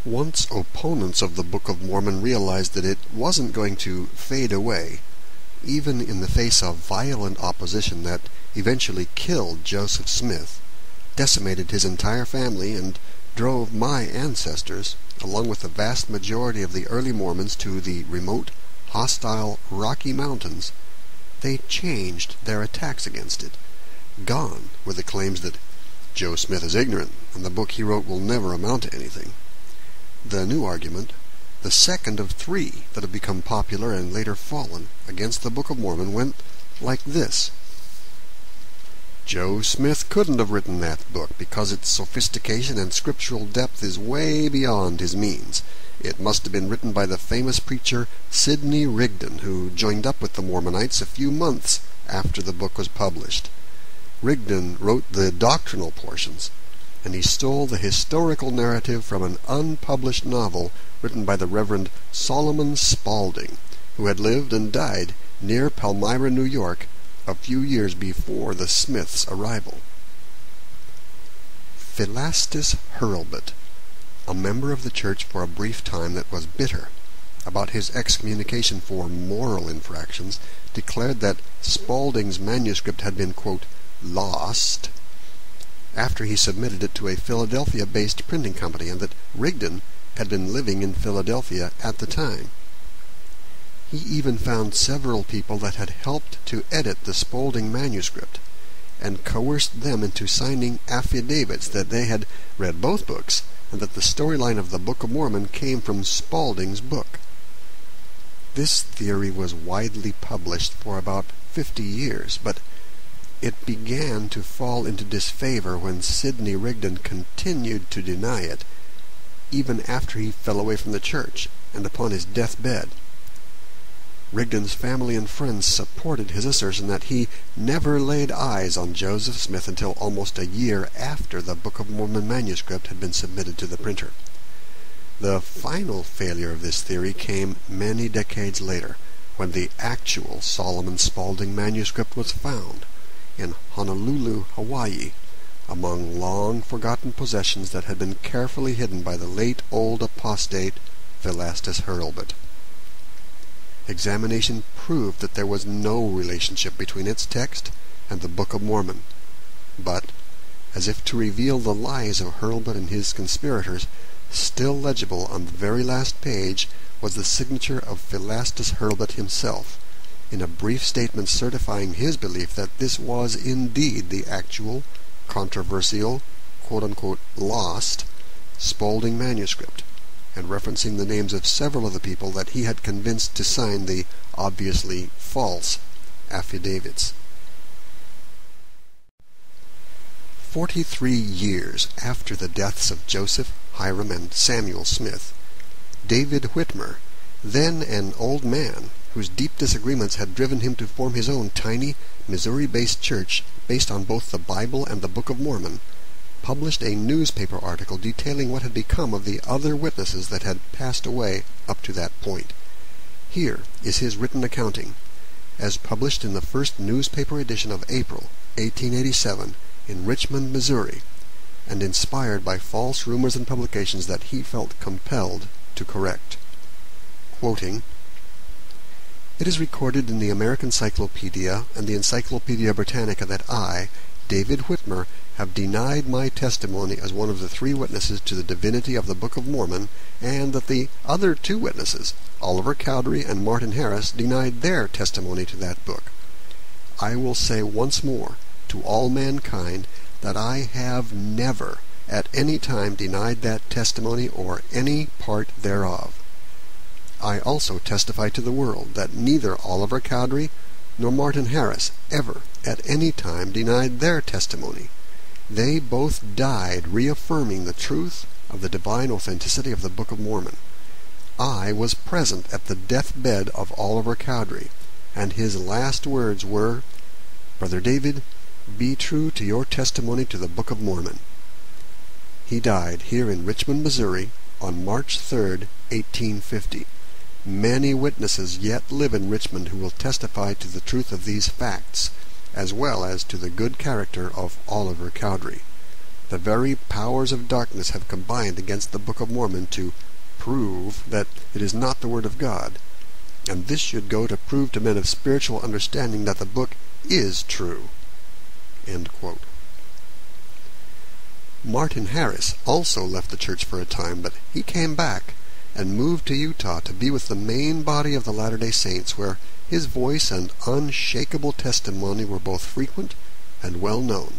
Once opponents of the Book of Mormon realized that it wasn't going to fade away, even in the face of violent opposition that eventually killed Joseph Smith, decimated his entire family, and drove my ancestors, along with the vast majority of the early Mormons, to the remote, hostile Rocky Mountains, they changed their attacks against it. Gone were the claims that Joe Smith is ignorant, and the book he wrote will never amount to anything. The new argument, the second of three that have become popular and later fallen against the Book of Mormon, went like this. Joe Smith couldn't have written that book because its sophistication and scriptural depth is way beyond his means. It must have been written by the famous preacher Sidney Rigdon, who joined up with the Mormonites a few months after the book was published. Rigdon wrote the doctrinal portions, and he stole the historical narrative from an unpublished novel written by the Reverend Solomon Spaulding, who had lived and died near Palmyra, New York, a few years before the Smiths' arrival. Philastus Hurlbut, a member of the church for a brief time that was bitter about his excommunication for moral infractions, declared that Spaulding's manuscript had been, quote, lost, after he submitted it to a Philadelphia-based printing company, and that Rigdon had been living in Philadelphia at the time. He even found several people that had helped to edit the Spaulding manuscript, and coerced them into signing affidavits that they had read both books, and that the storyline of the Book of Mormon came from Spaulding's book. This theory was widely published for about 50 years, but it began to fall into disfavor when Sidney Rigdon continued to deny it, even after he fell away from the church and upon his deathbed. Rigdon's family and friends supported his assertion that he never laid eyes on Joseph Smith until almost a year after the Book of Mormon manuscript had been submitted to the printer. The final failure of this theory came many decades later, when the actual Solomon Spaulding manuscript was found in Honolulu, Hawaii, among long-forgotten possessions that had been carefully hidden by the late old apostate Philastus Hurlbut. Examination proved that there was no relationship between its text and the Book of Mormon, but, as if to reveal the lies of Hurlbut and his conspirators, still legible on the very last page was the signature of Philastus Hurlbut himself, in a brief statement certifying his belief that this was indeed the actual, controversial, quote-unquote, lost Spaulding manuscript, and referencing the names of several of the people that he had convinced to sign the obviously false affidavits. 43 years after the deaths of Joseph, Hiram, and Samuel Smith, David Whitmer, then an old man whose deep disagreements had driven him to form his own tiny, Missouri-based church based on both the Bible and the Book of Mormon, published a newspaper article detailing what had become of the other witnesses that had passed away up to that point. Here is his written accounting, as published in the first newspaper edition of April, 1887, in Richmond, Missouri, and inspired by false rumors and publications that he felt compelled to correct. Quoting, "It is recorded in the American Cyclopedia and the Encyclopedia Britannica that I, David Whitmer, have denied my testimony as one of the three witnesses to the divinity of the Book of Mormon, and that the other two witnesses, Oliver Cowdery and Martin Harris, denied their testimony to that book. I will say once more to all mankind that I have never at any time denied that testimony or any part thereof. I also testify to the world that neither Oliver Cowdery nor Martin Harris ever at any time denied their testimony. They both died reaffirming the truth of the divine authenticity of the Book of Mormon. I was present at the deathbed of Oliver Cowdery, and his last words were, 'Brother David, be true to your testimony to the Book of Mormon.' He died here in Richmond, Missouri, on March 3rd, 1850. Many witnesses yet live in Richmond who will testify to the truth of these facts, as well as to the good character of Oliver Cowdery. The very powers of darkness have combined against the Book of Mormon to prove that it is not the Word of God, and this should go to prove to men of spiritual understanding that the book is true." End quote. Martin Harris also left the church for a time, but he came back and moved to Utah to be with the main body of the Latter-day Saints, where his voice and unshakable testimony were both frequent and well known.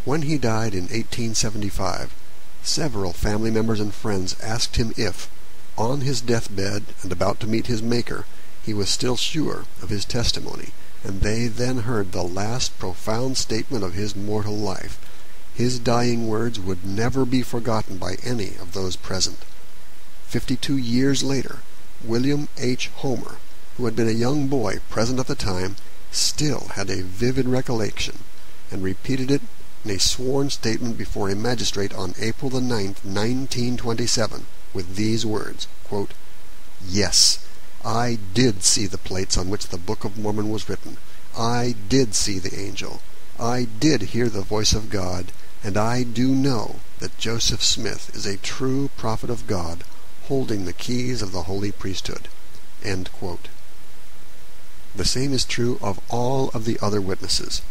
When he died in 1875, several family members and friends asked him if, on his deathbed and about to meet his Maker, he was still sure of his testimony, and they then heard the last profound statement of his mortal life. His dying words would never be forgotten by any of those present. 52 years later, William H. Homer, who had been a young boy present at the time, still had a vivid recollection, and repeated it in a sworn statement before a magistrate on April the 9th, 1927, with these words, quote, "Yes, I did see the plates on which the Book of Mormon was written. I did see the angel. I did hear the voice of God, and I do know that Joseph Smith is a true prophet of God, holding the keys of the holy priesthood." End quote. The same is true of all of the other witnesses.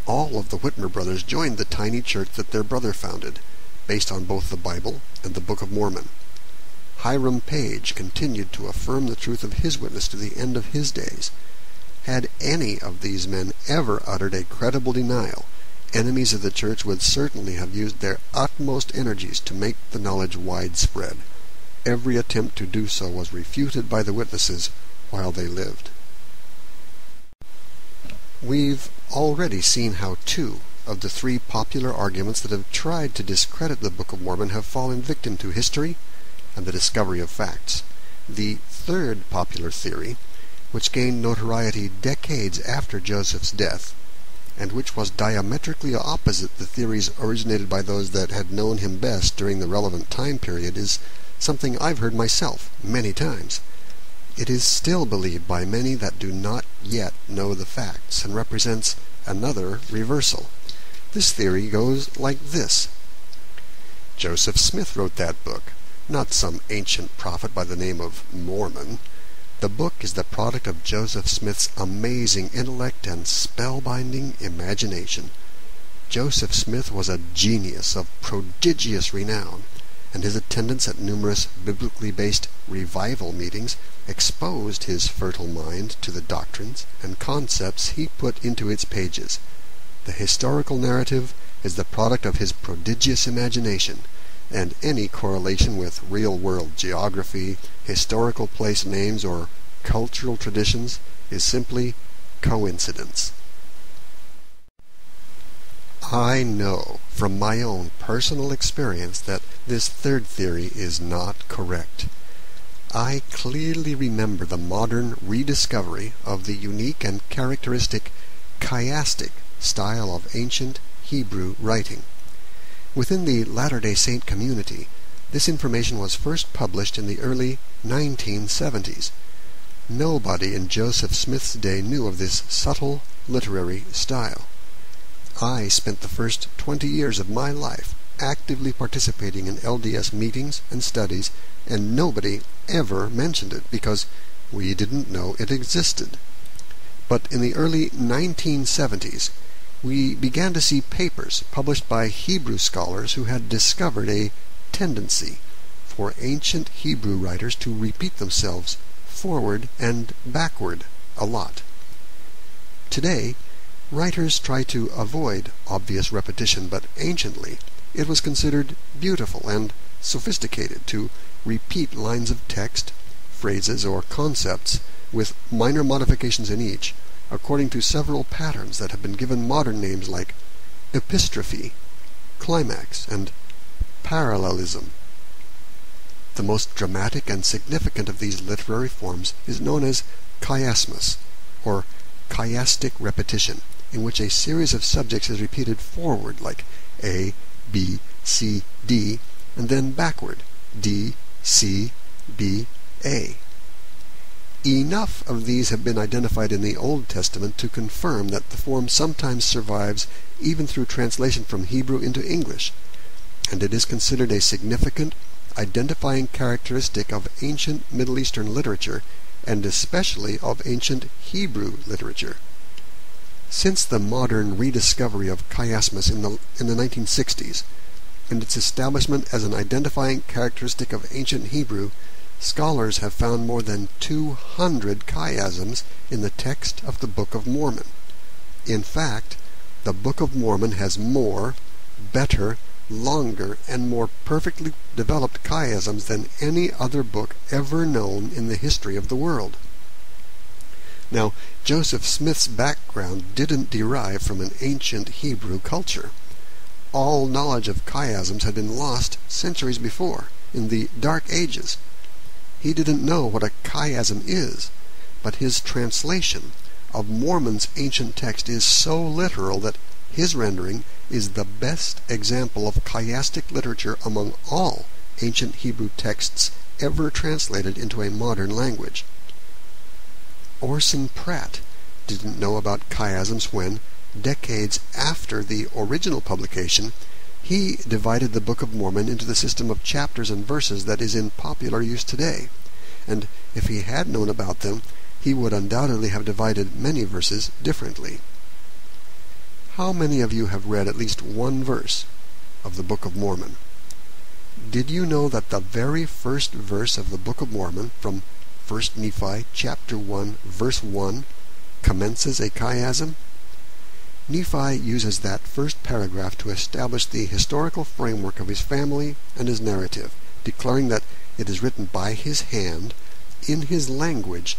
All of the Whitmer brothers joined the tiny church that their brother founded, based on both the Bible and the Book of Mormon. Hiram Page continued to affirm the truth of his witness to the end of his days. Had any of these men ever uttered a credible denial, enemies of the church would certainly have used their utmost energies to make the knowledge widespread. Every attempt to do so was refuted by the witnesses while they lived. We've already seen how 2 of the 3 popular arguments that have tried to discredit the Book of Mormon have fallen victim to history and the discovery of facts. The 3rd popular theory, which gained notoriety decades after Joseph's death, and which was diametrically opposite the theories originated by those that had known him best during the relevant time period, is something I've heard myself many times. It is still believed by many that do not yet know the facts, and represents another reversal. This theory goes like this. Joseph Smith wrote that book, not some ancient prophet by the name of Mormon. The book is the product of Joseph Smith's amazing intellect and spellbinding imagination. Joseph Smith was a genius of prodigious renown, and his attendance at numerous biblically based revival meetings exposed his fertile mind to the doctrines and concepts he put into its pages. The historical narrative is the product of his prodigious imagination, and any correlation with real-world geography, historical place names, or cultural traditions is simply coincidence. I know from my own personal experience that this 3rd theory is not correct. I clearly remember the modern rediscovery of the unique and characteristic chiastic style of ancient Hebrew writing. Within the Latter-day Saint community, this information was first published in the early 1970s. Nobody in Joseph Smith's day knew of this subtle literary style. I spent the first 20 years of my life actively participating in LDS meetings and studies, and nobody ever mentioned it because we didn't know it existed. But in the early 1970s, we began to see papers published by Hebrew scholars who had discovered a tendency for ancient Hebrew writers to repeat themselves forward and backward a lot. Today, writers try to avoid obvious repetition, but anciently it was considered beautiful and sophisticated to repeat lines of text, phrases, or concepts with minor modifications in each, according to several patterns that have been given modern names like epistrophe, climax, and parallelism. The most dramatic and significant of these literary forms is known as chiasmus, or chiastic repetition, in which a series of subjects is repeated forward, like A, B, C, D, and then backward, D, C, B, A. Enough of these have been identified in the Old Testament to confirm that the form sometimes survives even through translation from Hebrew into English, and it is considered a significant identifying characteristic of ancient Middle Eastern literature, and especially of ancient Hebrew literature. Since the modern rediscovery of chiasmus in the 1960s, and its establishment as an identifying characteristic of ancient Hebrew, scholars have found more than 200 chiasms in the text of the Book of Mormon. In fact, the Book of Mormon has more, better, longer, and more perfectly developed chiasms than any other book ever known in the history of the world. Now, Joseph Smith's background didn't derive from an ancient Hebrew culture. All knowledge of chiasms had been lost centuries before, in the Dark Ages. He didn't know what a chiasm is, but his translation of Mormon's ancient text is so literal that his rendering is the best example of chiastic literature among all ancient Hebrew texts ever translated into a modern language. Orson Pratt didn't know about chiasms when, decades after the original publication, he divided the Book of Mormon into the system of chapters and verses that is in popular use today, and if he had known about them, he would undoubtedly have divided many verses differently. How many of you have read at least one verse of the Book of Mormon? Did you know that the very first verse of the Book of Mormon, from 1 Nephi chapter 1, verse 1, commences a chiasm? Nephi uses that first paragraph to establish the historical framework of his family and his narrative, declaring that it is written by his hand, in his language,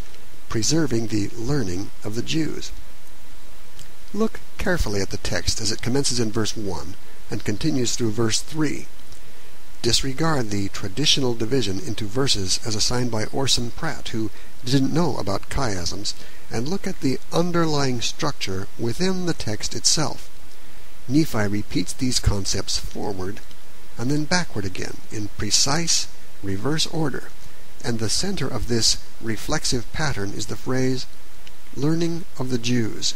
preserving the learning of the Jews. Look carefully at the text as it commences in verse 1 and continues through verse 3. Disregard the traditional division into verses as assigned by Orson Pratt, who didn't know about chiasms, and look at the underlying structure within the text itself. Nephi repeats these concepts forward and then backward again in precise reverse order, and the center of this reflexive pattern is the phrase, learning of the Jews.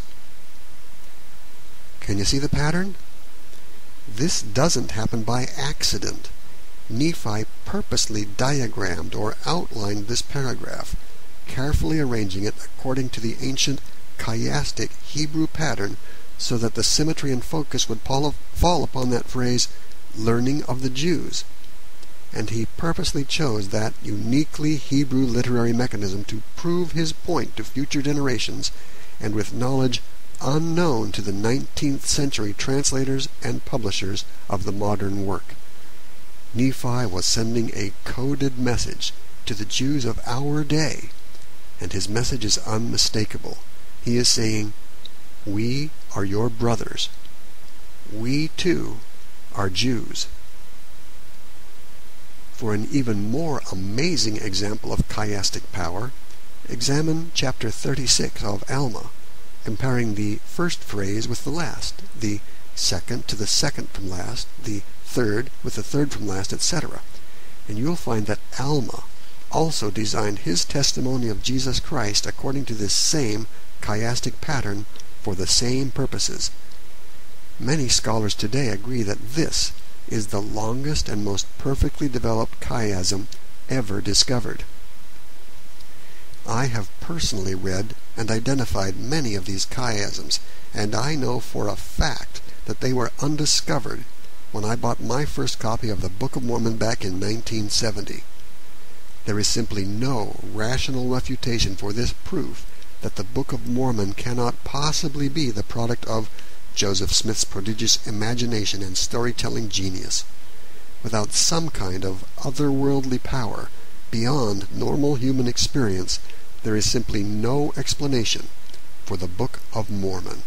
Can you see the pattern? This doesn't happen by accident. Nephi purposely diagrammed or outlined this paragraph, carefully arranging it according to the ancient chiastic Hebrew pattern so that the symmetry and focus would fall upon that phrase, learning of the Jews. And he purposely chose that uniquely Hebrew literary mechanism to prove his point to future generations, and with knowledge unknown to the 19th century translators and publishers of the modern work. Nephi was sending a coded message to the Jews of our day, and his message is unmistakable. He is saying, "We are your brothers. We too are Jews." For an even more amazing example of chiastic power, examine chapter 36 of Alma, comparing the first phrase with the last, the second to the second from last, the third with the third from last, etc. And you'll find that Alma also designed his testimony of Jesus Christ according to this same chiastic pattern for the same purposes. Many scholars today agree that this is the longest and most perfectly developed chiasm ever discovered. I have personally read and identified many of these chiasms, and I know for a fact that they were undiscovered when I bought my first copy of the Book of Mormon back in 1970. There is simply no rational refutation for this proof that the Book of Mormon cannot possibly be the product of Joseph Smith's prodigious imagination and storytelling genius. Without some kind of otherworldly power beyond normal human experience, there is simply no explanation for the Book of Mormon.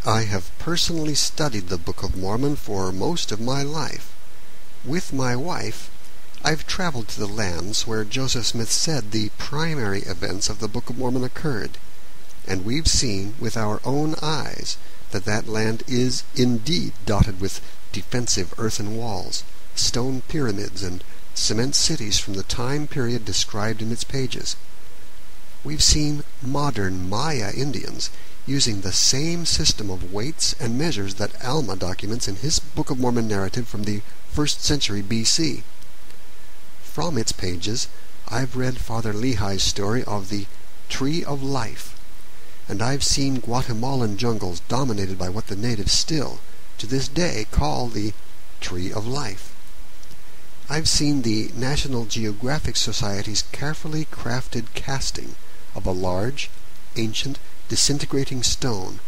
I have personally studied the Book of Mormon for most of my life. With my wife, I've traveled to the lands where Joseph Smith said the primary events of the Book of Mormon occurred, and we've seen with our own eyes that that land is indeed dotted with defensive earthen walls, stone pyramids, and cement cities from the time period described in its pages. We've seen modern Maya Indians using the same system of weights and measures that Alma documents in his Book of Mormon narrative from the 1st century BC. From its pages, I've read Father Lehi's story of the Tree of Life, and I've seen Guatemalan jungles dominated by what the natives still, to this day, call the Tree of Life. I've seen the National Geographic Society's carefully crafted casting of a large, ancient, disintegrating stone,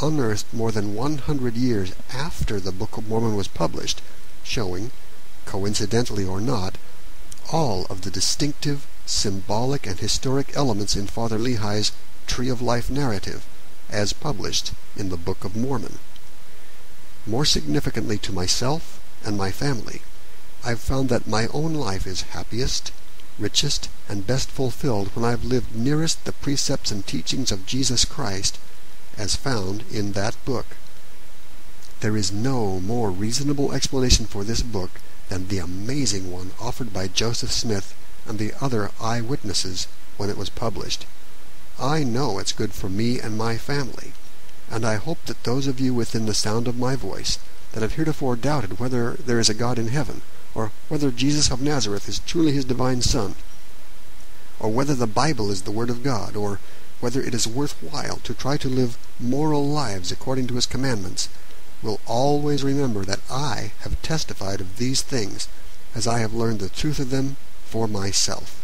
unearthed more than 100 years after the Book of Mormon was published, showing, coincidentally or not, all of the distinctive, symbolic, and historic elements in Father Lehi's Tree of Life narrative, as published in the Book of Mormon. More significantly to myself and my family, I've found that my own life is happiest, richest, and best fulfilled when I've lived nearest the precepts and teachings of Jesus Christ, as found in that book. There is no more reasonable explanation for this book than the amazing one offered by Joseph Smith and the other eyewitnesses when it was published. I know it's good for me and my family, and I hope that those of you within the sound of my voice that have heretofore doubted whether there is a God in heaven, or whether Jesus of Nazareth is truly his divine Son, or whether the Bible is the Word of God, or whether it is worthwhile to try to live moral lives according to his commandments, will always remember that I have testified of these things, as I have learned the truth of them for myself.